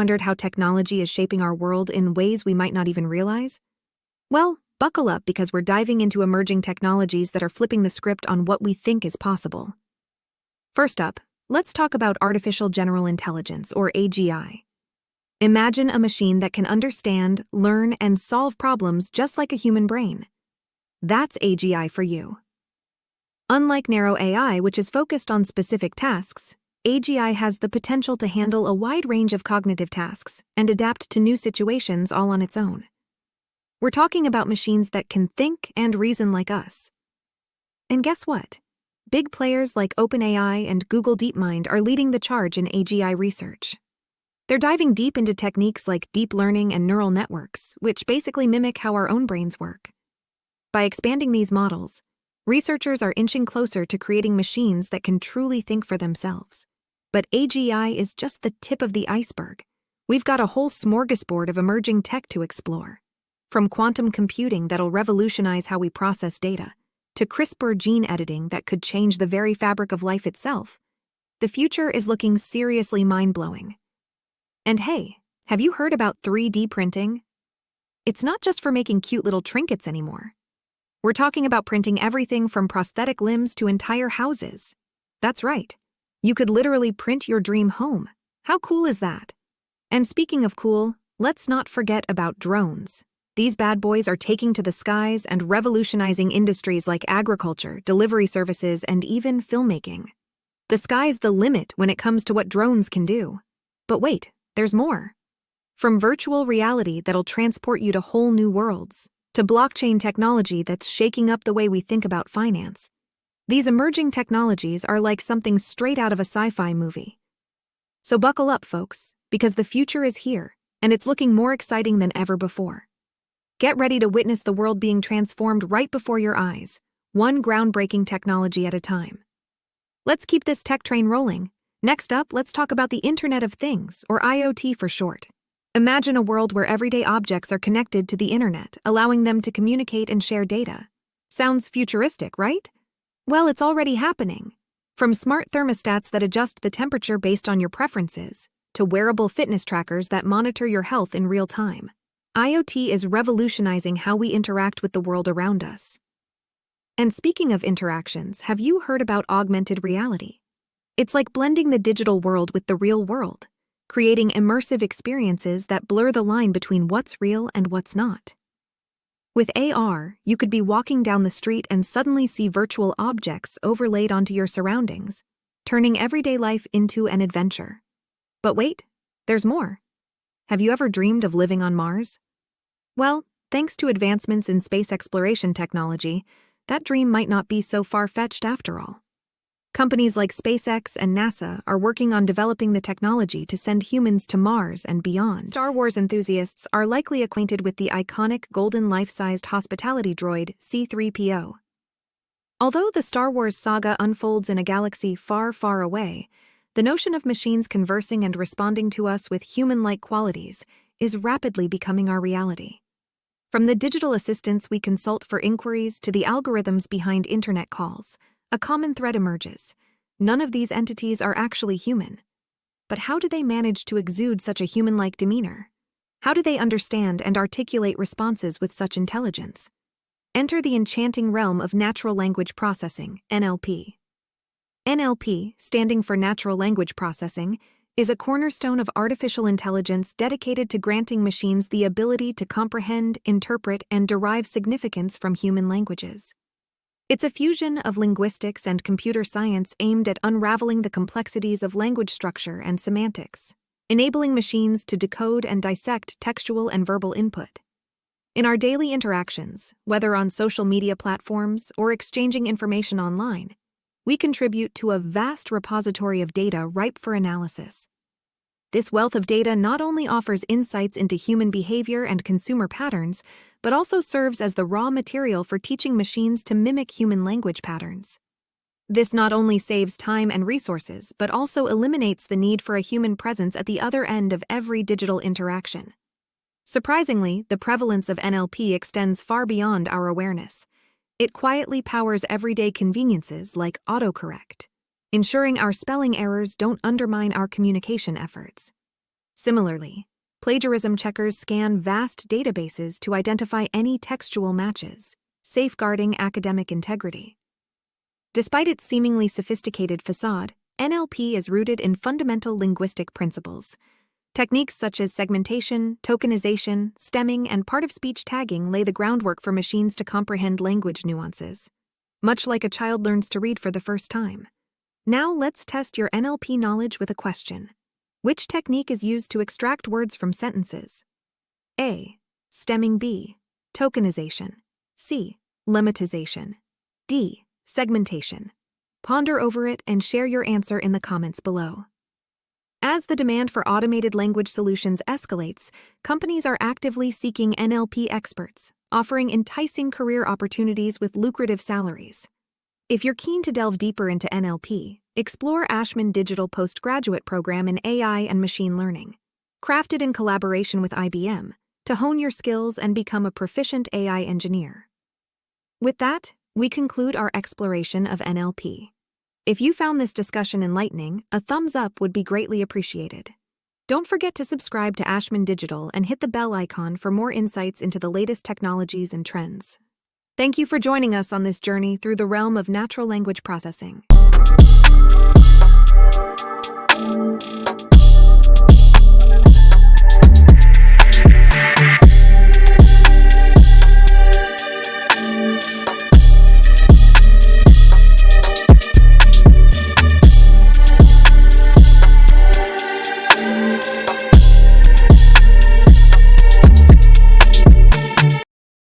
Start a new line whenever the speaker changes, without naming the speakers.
wondered how technology is shaping our world in ways we might not even realize? Well, buckle up because we're diving into emerging technologies that are flipping the script on what we think is possible. First up, let's talk about artificial general intelligence, or AGI. Imagine a machine that can understand, learn, and solve problems just like a human brain. That's AGI for you. Unlike narrow AI, which is focused on specific tasks, AGI has the potential to handle a wide range of cognitive tasks and adapt to new situations all on its own. We're talking about machines that can think and reason like us. And guess what? Big players like OpenAI and Google DeepMind are leading the charge in AGI research. They're diving deep into techniques like deep learning and neural networks, which basically mimic how our own brains work. By expanding these models, researchers are inching closer to creating machines that can truly think for themselves. But AGI is just the tip of the iceberg. We've got a whole smorgasbord of emerging tech to explore. From quantum computing that'll revolutionize how we process data, to CRISPR gene editing that could change the very fabric of life itself, the future is looking seriously mind-blowing. And hey, have you heard about 3D printing? It's not just for making cute little trinkets anymore. We're talking about printing everything from prosthetic limbs to entire houses. That's right. You could literally print your dream home. How cool is that? And speaking of cool, let's not forget about drones. These bad boys are taking to the skies and revolutionizing industries like agriculture, delivery services, and even filmmaking. The sky's the limit when it comes to what drones can do. But wait, there's more. From virtual reality that'll transport you to whole new worlds, to blockchain technology that's shaking up the way we think about finance. These emerging technologies are like something straight out of a sci-fi movie. So buckle up, folks, because the future is here, and it's looking more exciting than ever before. Get ready to witness the world being transformed right before your eyes, one groundbreaking technology at a time. Let's keep this tech train rolling. Next up, let's talk about the Internet of Things, or IoT for short. Imagine a world where everyday objects are connected to the internet, allowing them to communicate and share data. Sounds futuristic, right? Well, it's already happening. From smart thermostats that adjust the temperature based on your preferences, to wearable fitness trackers that monitor your health in real time, IoT is revolutionizing how we interact with the world around us. And speaking of interactions, have you heard about augmented reality? It's like blending the digital world with the real world, creating immersive experiences that blur the line between what's real and what's not. With AR, you could be walking down the street and suddenly see virtual objects overlaid onto your surroundings, turning everyday life into an adventure. But wait, there's more. Have you ever dreamed of living on Mars? Well, thanks to advancements in space exploration technology, that dream might not be so far-fetched after all. Companies like SpaceX and NASA are working on developing the technology to send humans to Mars and beyond. Star Wars enthusiasts are likely acquainted with the iconic golden life-sized hospitality droid C-3PO. Although the Star Wars saga unfolds in a galaxy far, far away, the notion of machines conversing and responding to us with human-like qualities is rapidly becoming our reality. From the digital assistants we consult for inquiries to the algorithms behind internet calls, a common thread emerges. None of these entities are actually human. But how do they manage to exude such a human-like demeanor? How do they understand and articulate responses with such intelligence? Enter the enchanting realm of natural language processing, NLP. NLP, standing for Natural Language Processing, is a cornerstone of artificial intelligence dedicated to granting machines the ability to comprehend, interpret, and derive significance from human languages. It's a fusion of linguistics and computer science aimed at unraveling the complexities of language structure and semantics, enabling machines to decode and dissect textual and verbal input. In our daily interactions, whether on social media platforms or exchanging information online, we contribute to a vast repository of data ripe for analysis. This wealth of data not only offers insights into human behavior and consumer patterns, but also serves as the raw material for teaching machines to mimic human language patterns. This not only saves time and resources, but also eliminates the need for a human presence at the other end of every digital interaction. Surprisingly, the prevalence of NLP extends far beyond our awareness. It quietly powers everyday conveniences like autocorrect, ensuring our spelling errors don't undermine our communication efforts. Similarly, plagiarism checkers scan vast databases to identify any textual matches, safeguarding academic integrity. Despite its seemingly sophisticated facade, NLP is rooted in fundamental linguistic principles. Techniques such as segmentation, tokenization, stemming, and part-of-speech tagging lay the groundwork for machines to comprehend language nuances, much like a child learns to read for the first time. Now let's test your NLP knowledge with a question. Which technique is used to extract words from sentences? A. Stemming. B. Tokenization. C. Lemmatization. D. Segmentation. Ponder over it and share your answer in the comments below. As the demand for automated language solutions escalates, companies are actively seeking NLP experts, offering enticing career opportunities with lucrative salaries. If you're keen to delve deeper into NLP, explore Ashman Digital Postgraduate Program in AI and Machine Learning, crafted in collaboration with IBM, to hone your skills and become a proficient AI engineer. With that, we conclude our exploration of NLP. If you found this discussion enlightening, a thumbs up would be greatly appreciated. Don't forget to subscribe to Ashman Digital and hit the bell icon for more insights into the latest technologies and trends. Thank you for joining us on this journey through the realm of natural language processing.